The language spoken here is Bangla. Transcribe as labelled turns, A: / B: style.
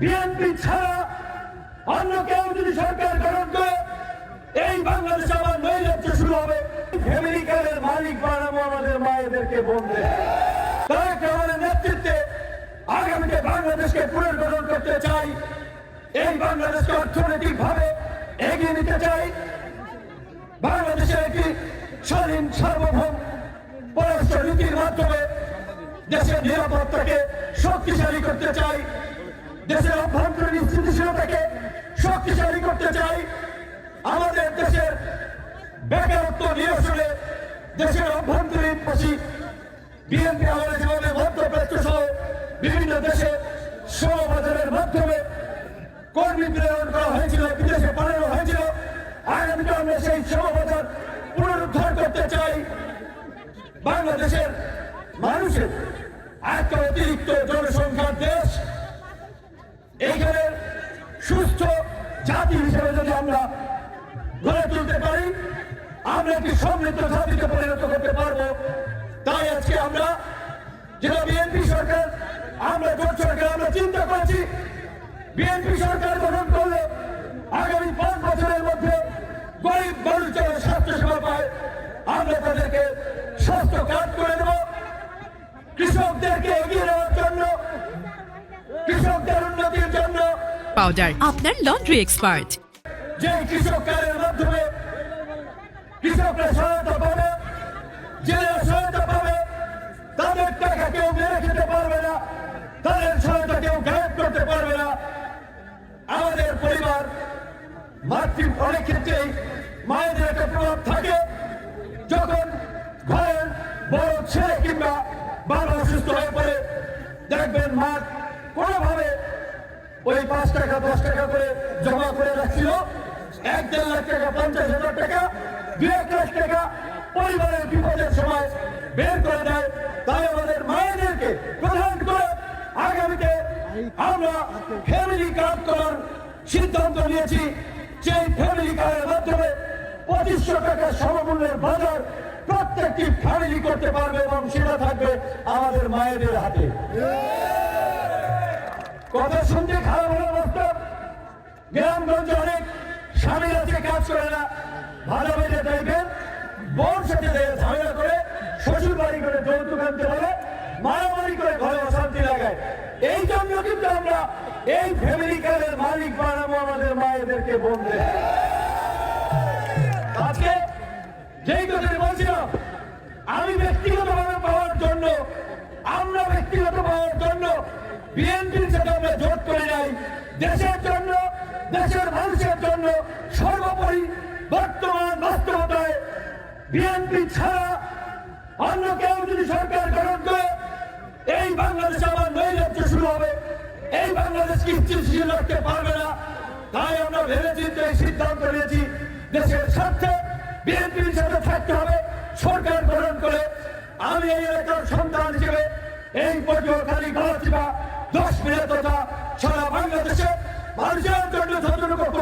A: বিএনপি ছাড়া অন্য কেউ যদি সরকার গঠন করে এই বাংলাদেশে আবার নৈরাজ্য শুরু হবে। ফ্যামিলি কারের মালিক বানাবো আমাদের মায়েদেরকে বলবে। তারেক রহমানের নেতৃত্বে আগামীতে বাংলাদেশকে পুনর্গঠন করতে চাই। এই বাংলাদেশকে অর্থনৈতিক ভাবে এগিয়ে নিতে চাই। বাংলাদেশের একটি স্বাধীন সার্বভৌম পররাষ্ট্র নীতির মাধ্যমে দেশের নিরাপত্তাকে শক্তিশালী করতে চাই। দেশের অভ্যন্তরীণ স্থিতিশীলতাকে শক্তিশালী করতে চাই। আমাদের দেশের বেকারত্ব নিরসনে দেশের অভ্যন্তরীণ পশি বিএনপি আমাদের যেভাবে মধ্যপ্রাচ্য সহ বিভিন্ন দেশে শ্রমবাজারের মাধ্যমে কর্মী প্রেরণ করা হয়েছিল, বিদেশে পাঠানো হয়েছিল। আগামীতে আমরা সেই শ্রমবাজার পুনরুদ্ধার করতে চাই। বাংলাদেশের মানুষের এত অতিরিক্ত জনসংখ্যার দেশ, এইখানে সুস্থ জাতি হিসেবে যদি আমরা গড়ে তুলতে পারি, আমরা একটি সমৃদ্ধ জাতিতে পরিণত করতে পারবো। তাই আজকে আমরা যেটা বিএনপি সরকার, আমরা জোট সরকার, আমরা চিন্তা করেছি বিএনপি সরকার গঠন করলে আগামী 5 বছরের মধ্যে গরিব মানুষ যেন স্বাস্থ্য সেবা পায়, আমরা তাদেরকে স্বাস্থ্য কার্ড করে দেব। কৃষকদেরকে এগিয়ে নেওয়ার জন্য, কৃষকদের উন্নতির জন্য
B: পাউডার আপনার লন্ড্রি এক্সপার্ট।
A: যে কৃষক কার্ডের মাধ্যমে কৃষকরা সহায়তা পাবে, জেলেরা সহায়তা পাবে, তাদের টাকা কেউ মেরে খেতে পারবে না, তাদের সহায়তা কেউ গায়েব করতে পারবে না। আমাদের পরিবার অনেক ক্ষেত্রেই মায়েদের একটা প্রভাব থাকে। যখন ঘরের বড় ছেলে কিংবা বাবা অসুস্থ হয়ে পড়ে, দেখবেন মা কোনোভাবে ওই 5 টাকা 10 টাকা করে জমা করে রাখছিল, 1-1.5 লাখ টাকা, 50,000 টাকা, 2-1 লাখ টাকা পরিবারের বিপদের সময় বের করে দেয়। তাই আমাদের মায়েদেরকে প্রধান করে আগামীতে আমরা ফ্যামিলি কার্ড করার সিদ্ধান্ত নিয়েছি। সেই ফ্যামিলি কার্ডের মাধ্যমে 2500 টাকা সমমূল্যের বাজার প্রত্যেকটি ফ্যামিলি করতে পারবে এবং সেটা থাকবে আমাদের মায়েদের হাতে। কথা শুনতে খারাপ হলো বাস্তব। গ্রামগঞ্জে অনেক স্বামী আছে, কাজ করে না, ভালো বেঁধে দেখবেন, বোন সাথে ঝামেলা করে, শ্বশুর বাড়ি করে যৌতুক আনতে বলে, মারামারি করে ঘরে অশান্তি লাগায়। এই জন্য কিন্তু আমরা এই ফ্যামিলি কার্ডের মালিক বানাবো আমাদের মায়েদেরকে বলবে। আজকে যেই কথাটি বলছিলাম, আমি ব্যক্তিগতভাবে পাওয়ার জন্য, আমরা ব্যক্তিগত পাওয়ার জন্য বিএনপির সাথে আমরা জোট করে নাই। দেশের জন্য, দেশের মানুষের জন্য সর্বোপরি বর্তমান বাস্তবতায় বিএনপি ছাড়া অন্য কেউ যদি সরকার গঠন করে এই বাংলাদেশে আবার নৈরাজ্য শুরু হবে। এই বাংলাদেশকে স্থিতিশীল রাখতে পারবে না। তাই আমরা ভেবেচিন্তে এই সিদ্ধান্ত নিয়েছি, দেশের স্বার্থে বিএনপির সাথে থাকতে হবে সরকার গঠন করে। আমি এই এলাকার সন্তান হিসেবে এই পটুয়াখালী, গলাচিপা, 10 মিনিট তথা সারা বাংলাদেশে মানুষের জন্য যতটুকু করতে